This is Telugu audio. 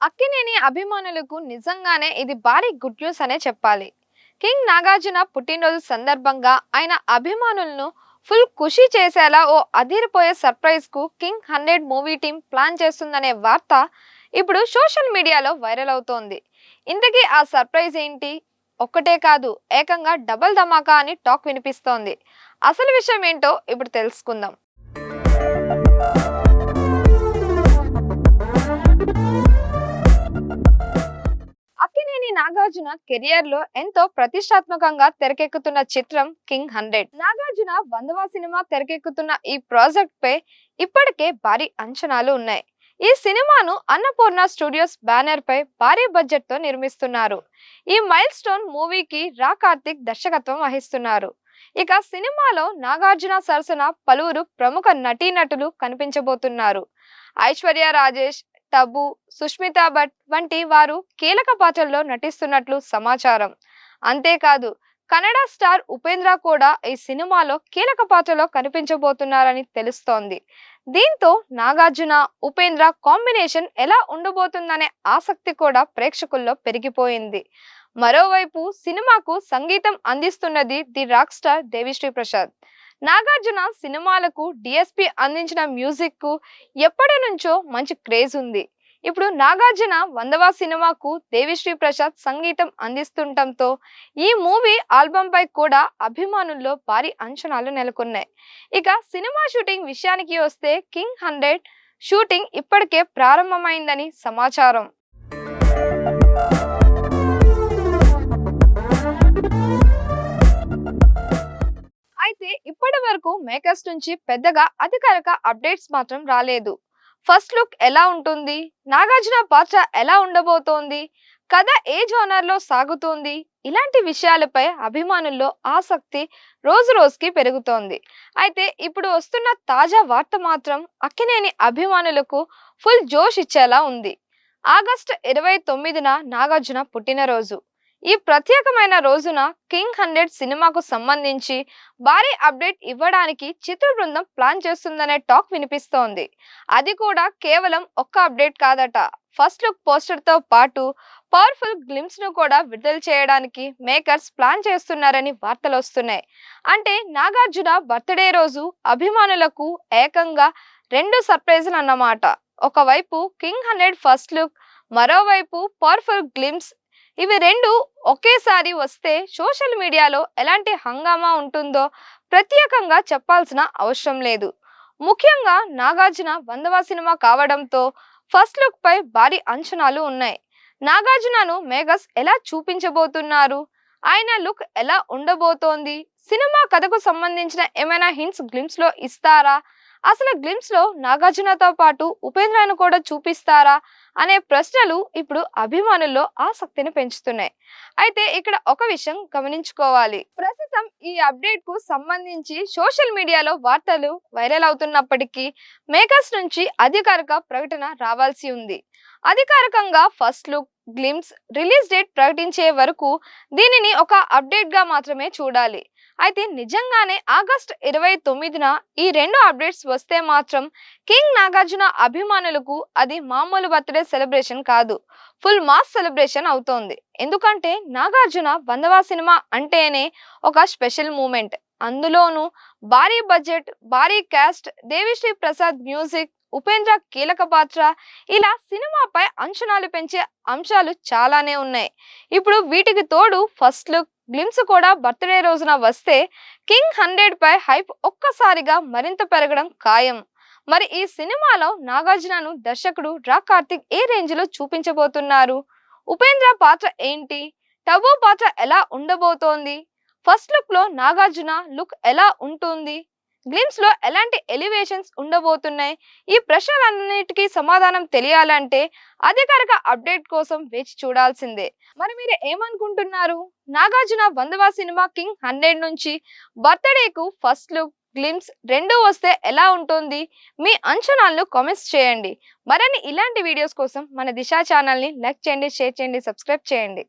అక్కినేని అభిమానులకు నిజంగానే ఇది భారీ గుడ్ న్యూస్ అనే చెప్పాలి. కింగ్ నాగార్జున పుట్టినరోజు సందర్భంగా ఆయన అభిమానులను ఫుల్ ఖుషి చేసేలా ఓ అదిరిపోయే సర్ప్రైజ్ కు కింగ్ 100 మూవీ టీం ప్లాన్ చేస్తుందనే వార్త ఇప్పుడు సోషల్ మీడియాలో వైరల్ అవుతోంది. ఇంతకీ ఆ సర్ప్రైజ్ ఏంటి? ఒక్కటే కాదు, ఏకంగా డబుల్ ధమాకా అని టాక్ వినిపిస్తోంది. అసలు విషయం ఏంటో ఇప్పుడు తెలుసుకుందాం. అక్కినేని నాగార్జున కెరియర్ లో ఎంతో ప్రతిష్టాత్మకంగా తెరకెక్కుతున్న చిత్రం కింగ్ 100. నాగార్జున 100వ సినిమా తెరకెక్కుతున్న ఈ ప్రాజెక్ట్ పై ఇప్పటికే భారీ అంచనాలు ఉన్నాయి. ఈ సినిమాను అన్నపూర్ణ స్టూడియోస్ బ్యానర్ పై భారీ బడ్జెట్ తో నిర్మిస్తున్నారు. ఈ మైల్ స్టోన్ మూవీకి రా కార్తిక్ దర్శకత్వం వహిస్తున్నారు. ఇక సినిమాలో నాగార్జున సరసన పలువురు ప్రముఖ నటీనటులు కనిపించబోతున్నారు. ఐశ్వర్య రాజేష్, టబు, సుష్మితా భట్ వంటి వారు కీలక పాత్రల్లో నటిస్తున్నట్లు సమాచారం. అంతేకాదు, కన్నడ స్టార్ ఉపేంద్ర కూడా ఈ సినిమాలో కీలక పాత్రలో కనిపించబోతున్నారని తెలుస్తోంది. దీంతో నాగార్జున, ఉపేంద్ర కాంబినేషన్ ఎలా ఉండబోతుందనే ఆసక్తి కూడా ప్రేక్షకుల్లో పెరిగిపోయింది. మరోవైపు సినిమాకు సంగీతం అందిస్తున్నది the rock star Devi Sri Prasad. Nagarjuna సినిమాలకు డిఎస్పి అందించిన మ్యూజిక్ కు ఎప్పటి నుంచో మంచి క్రేజ్ ఉంది. ఇప్పుడు నాగార్జున 100వ సినిమాకు దేవిశ్రీ ప్రసాద్ సంగీతం అందిస్తుండటంతో ఈ మూవీ ఆల్బమ్ పై కూడా అభిమానుల్లో భారీ అంచనాలు నెలకొన్నాయి. ఇక సినిమా షూటింగ్ విషయానికి వస్తే కింగ్ 100 షూటింగ్ ఇప్పటికే ప్రారంభమైందని సమాచారం. అయితే ఇప్పటి వరకు మేకర్స్ నుంచి పెద్దగా అధికారిక అప్డేట్స్ మాత్రం రాలేదు. ఫస్ట్ లుక్ ఎలా ఉంటుంది, నాగార్జున పాత్ర ఎలా ఉండబోతోంది, కథ ఏ జోనర్ లో సాగుతోంది, ఇలాంటి విషయాలపై అభిమానుల్లో ఆసక్తి రోజు రోజుకి పెరుగుతోంది. అయితే ఇప్పుడు వస్తున్న తాజా వార్త మాత్రం అక్కినేని అభిమానులకు ఫుల్ జోష్ ఇచ్చేలా ఉంది. ఆగస్టు 29న నాగార్జున పుట్టినరోజు. ఈ ప్రత్యేకమైన రోజున కింగ్ 100 సినిమాకు సంబంధించి భారీ అప్డేట్ ఇవ్వడానికి చిత్ర బృందం ప్లాన్ చేస్తుందనే టాక్ వినిపిస్తోంది. అది కూడా కేవలం ఒక్క అప్డేట్ కాదట. ఫస్ట్ లుక్ పోస్టర్ తో పాటు పవర్ఫుల్ గ్లిమ్స్ ను కూడా విడుదల చేయడానికి మేకర్స్ ప్లాన్ చేస్తున్నారని వార్తలు వస్తున్నాయి. అంటే నాగార్జున బర్త్డే రోజు అభిమానులకు ఏకంగా రెండు సర్ప్రైజులు అన్నమాట. ఒకవైపు కింగ్ 100 ఫస్ట్ లుక్, మరోవైపు పవర్ఫుల్ గ్లిమ్స్. ఇవి రెండు ఒకేసారి వస్తే సోషల్ మీడియాలో ఎలాంటి హంగామా ఉంటుందో ప్రత్యేకంగా చెప్పాల్సిన అవసరం లేదు. ముఖ్యంగా నాగార్జున 100వ సినిమా కావడంతో ఫస్ట్ లుక్ పై భారీ అంచనాలు ఉన్నాయి. నాగార్జునను మేకర్స్ ఎలా చూపించబోతున్నారు, ఆయన లుక్ ఎలా ఉండబోతోంది, సినిమా కథకు సంబంధించిన ఏమైనా హింట్స్ గ్లిమ్స్ లో ఇస్తారా, అసలు గ్లిమ్స్ లో నాగార్జునతో పాటు ఉపేంద్రను కూడా చూపిస్తారా అనే ప్రశ్నలు ఇప్పుడు అభిమానుల్లో ఆసక్తిని పెంచుతున్నాయి. అయితే ఇక్కడ ఒక విషయం గమనించుకోవాలి. ప్రస్తుతం ఈ అప్డేట్ కు సంబంధించి సోషల్ మీడియాలో వార్తలు వైరల్ అవుతున్నప్పటికీ మేకర్స్ నుంచి అధికారిక ప్రకటన రావాల్సి ఉంది. అధికారికంగా first look, glimpse, release date ప్రకటించే వరకు దీనిని ఒక అప్డేట్ గా మాత్రమే చూడాలి. అయితే నిజంగానే ఆగస్టు 29న ఈ రెండు అప్డేట్స్ వస్తే మాత్రం కింగ్ నాగార్జున అభిమానులకు అది మామూలు బర్త్డే సెలబ్రేషన్ కాదు, ఫుల్ మాస్ సెలబ్రేషన్ అవుతోంది. ఎందుకంటే నాగార్జున 100వ సినిమా అంటేనే ఒక స్పెషల్ మూమెంట్. అందులోనూ భారీ బడ్జెట్, భారీ కాస్ట్, దేవిశ్రీ ప్రసాద్ మ్యూజిక్, ఉపేంద్ర కీలక పాత్ర, ఇలా సినిమాపై అంచనాలు పెంచే అంశాలు చాలానే ఉన్నాయి. ఇప్పుడు వీటికి తోడు ఫస్ట్ లుక్, గ్లిమ్స్ కూడా బర్త్డే రోజున వస్తే కింగ్ 100 పై హైప్ ఒక్కసారిగా మరింత పెరగడం ఖాయం. మరి ఈ సినిమాలో నాగార్జునను దర్శకుడు రా కార్తిక్ ఏ రేంజ్ లో చూపించబోతున్నారు, ఉపేంద్ర పాత్ర ఏంటి, టబు పాత్ర ఎలా ఉండబోతోంది, ఫస్ట్ లుక్ లో నాగార్జున లుక్ ఎలా ఉంటుంది, గ్లిమ్స్ లో ఎలాంటి ఎలివేషన్స్ ఉండబోతున్నాయి, ఈ ప్రశ్నలన్నిటికీ సమాధానం తెలియాలంటే అధికారిక అప్డేట్ కోసం వేచి చూడాల్సిందే. మరి మీరు ఏమనుకుంటున్నారు? నాగార్జున 100వ సినిమా కింగ్ 100 నుంచి బర్త్డేకు ఫస్ట్ లుక్, గ్లిమ్స్ రెండు వస్తే ఎలా ఉంటుంది? మీ అంచనాలను కామెంట్స్ చేయండి. మరిన్ని ఇలాంటి వీడియోస్ కోసం మన దిశ ఛానల్ని లైక్ చేయండి, షేర్ చేయండి, సబ్స్క్రైబ్ చేయండి.